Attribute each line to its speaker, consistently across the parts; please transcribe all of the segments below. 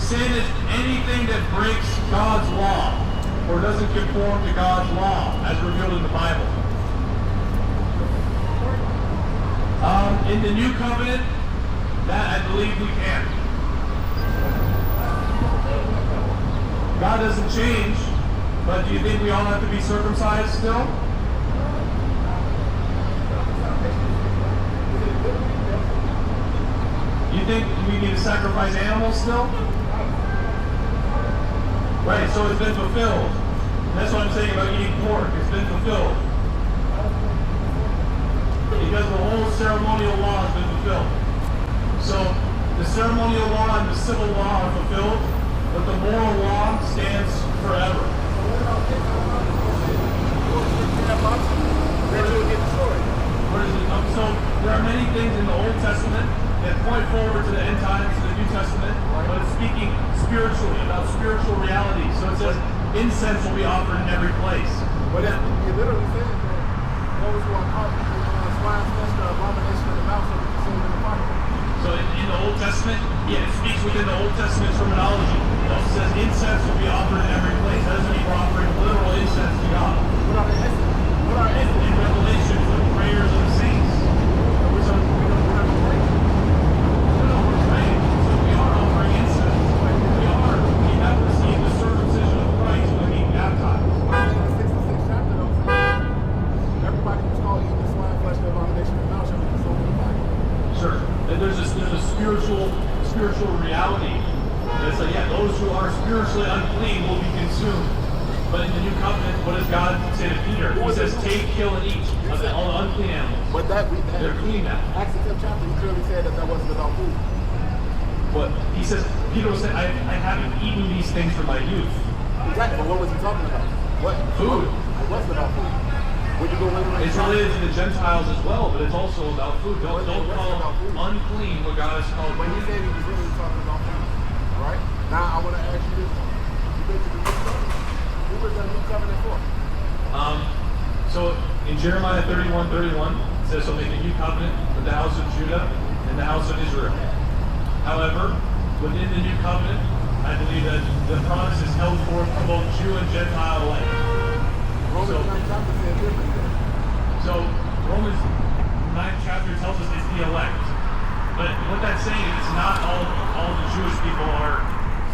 Speaker 1: Sin is anything that breaks God's law or doesn't conform to God's law as revealed in the Bible. In the new covenant, that I believe we can. God doesn't change, but do you think we all have to be circumcised still? You think we need to sacrifice animals still? Right, so it's been fulfilled. That's what I'm saying about eating pork. It's been fulfilled. Because the whole ceremonial law has been fulfilled. So the ceremonial law and the civil law are fulfilled, but the moral law stands forever. What is it? So there are many things in the Old Testament that point forward to the end times, to the New Testament, but it's speaking spiritually, about spiritual reality. So it says incense will be offered in every place.
Speaker 2: But it literally says that those who are caught swine's flesh, the abomination of the mouth, shall be consumed in the fire.
Speaker 1: So in the Old Testament, yeah, it speaks within the Old Testament terminology. It also says incense will be offered in every place. That doesn't mean we're offering literal incense to God.
Speaker 2: What are the essence? What are essence?
Speaker 1: In Revelation, the prayers of the saints.
Speaker 2: We're not praying.
Speaker 1: No, we're praying. So we are offering incense. We have received the circumcision of Christ when being baptized.
Speaker 2: Isaiah 66 chapter though says everybody who's called eating the swine flesh, the abomination of the mouth shall be consumed in the fire.
Speaker 1: Sure. There's a spiritual reality. It's like, yeah, those who are spiritually unclean will be consumed. But in the new covenant, what does God say to Peter? He says, take, kill, and eat all the unclean animals.
Speaker 2: But
Speaker 1: they're clean now.
Speaker 2: Acts the 10th chapter, he clearly said that wasn't about food.
Speaker 1: But he says, Peter was saying, I haven't eaten these things from my youth.
Speaker 2: Exactly, but what was he talking about? What?
Speaker 1: Food.
Speaker 2: It wasn't about food. When you go later,
Speaker 1: it's related to the Gentiles as well, but it's also about food. Don't call unclean what God has called
Speaker 2: clean. But he said he was really talking about food. Right? Now I want to ask you this. You been to the new covenant? Who was the new covenant for?
Speaker 1: So in Jeremiah 31:31, it says, so make a new covenant with the house of Judah and the house of Israel. However, within the new covenant, I believe that the promise is held forth for both Jew and Gentile alike.
Speaker 2: Romans 9 chapter says different.
Speaker 1: So Romans 9 chapter tells us it's the elect. But what that's saying is it's not all the Jewish people are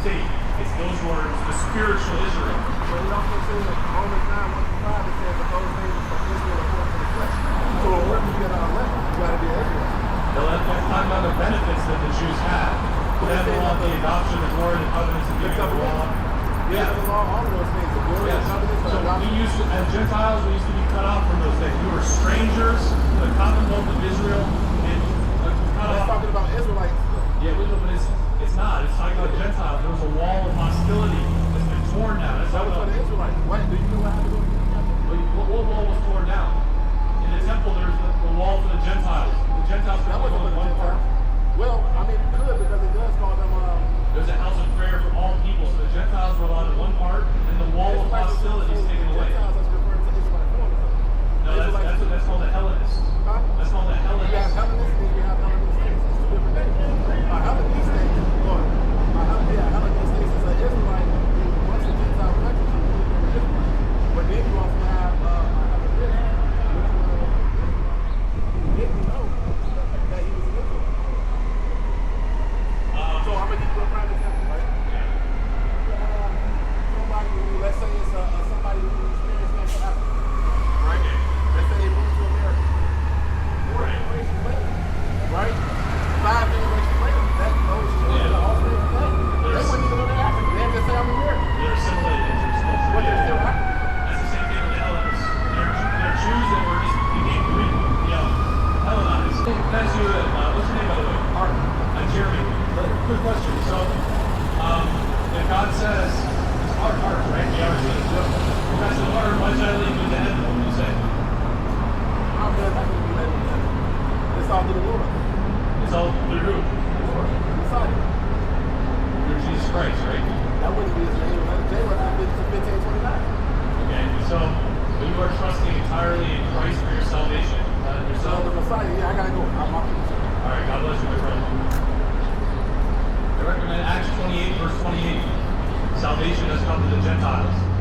Speaker 1: saved. It's those who are the spiritual Israel.
Speaker 2: But it also says Romans 9:1-5, it says that those names from Israel according to the flesh. So in order to get our elect, you got to be Israel.
Speaker 1: That's talking about the benefits that the Jews have. They have the law, the adoption, the glory, the covenants, the giving of the law.
Speaker 2: Yeah, the law, all of those things. The glory, the covenants,
Speaker 1: so we used to, as Gentiles, we used to be cut off from those things. We were strangers to the commonwealth of Israel, and cut off.
Speaker 2: It's talking about Israelites.
Speaker 1: Yeah, but it's not. It's talking about Gentiles. There was a wall of hostility that's been torn down.
Speaker 2: That was for the Israelites. What? Do you know what happened to the
Speaker 1: What wall was torn down? In the temple, there's the wall for the Gentiles. The Gentiles could only go in one part.
Speaker 2: Well, I mean, it could, because it does call them.
Speaker 1: There's a house of prayer for all people, so the Gentiles were allowed in one part, and the wall of hostility is taken away. No, that's called the Hellenists.
Speaker 2: Huh?
Speaker 1: That's called the Hellenists.
Speaker 2: You have Hellenists and you have Hellenist states. It's two different things. Hellenist states, Hellenist states is an Israelite who wants the Gentile country to be an Israelite. But then you also have Hellenist, which didn't know that he was an Israelite. So I'm going to give you a prime example, right? Somebody who, let's say it's somebody who experienced natural Africa, right? Let's say they moved to America. 4 generations later, right? 5 generations later, those children are all still today. They wouldn't even know they're African. They have to say I'm American.
Speaker 1: They're assimilated into this culture.
Speaker 2: But they're still African.
Speaker 1: That's the same thing with the Hellenists. They're Jews that were just became Greek, Hellenized. That's you. What's your name, by the way?
Speaker 2: Art.
Speaker 1: Jeremy. Good question. So, if God says, it's art, right? The art says, if God says art, why should I leave you to heaven? What do you say?
Speaker 2: How good I can be led to heaven? It's all through the Lord.
Speaker 1: It's all through who?
Speaker 2: The Lord. Messiah.
Speaker 1: Through Jesus Christ, right?
Speaker 2: That wouldn't be his name. J reference to 1529.
Speaker 1: Okay, so you are trusting entirely in Christ for your salvation, not in yourself.
Speaker 2: So the Messiah, yeah, I gotta go. I'm off.
Speaker 1: All right, God bless you, my friend. All recommend Acts 28, verse 28. Salvation has come to the Gentiles.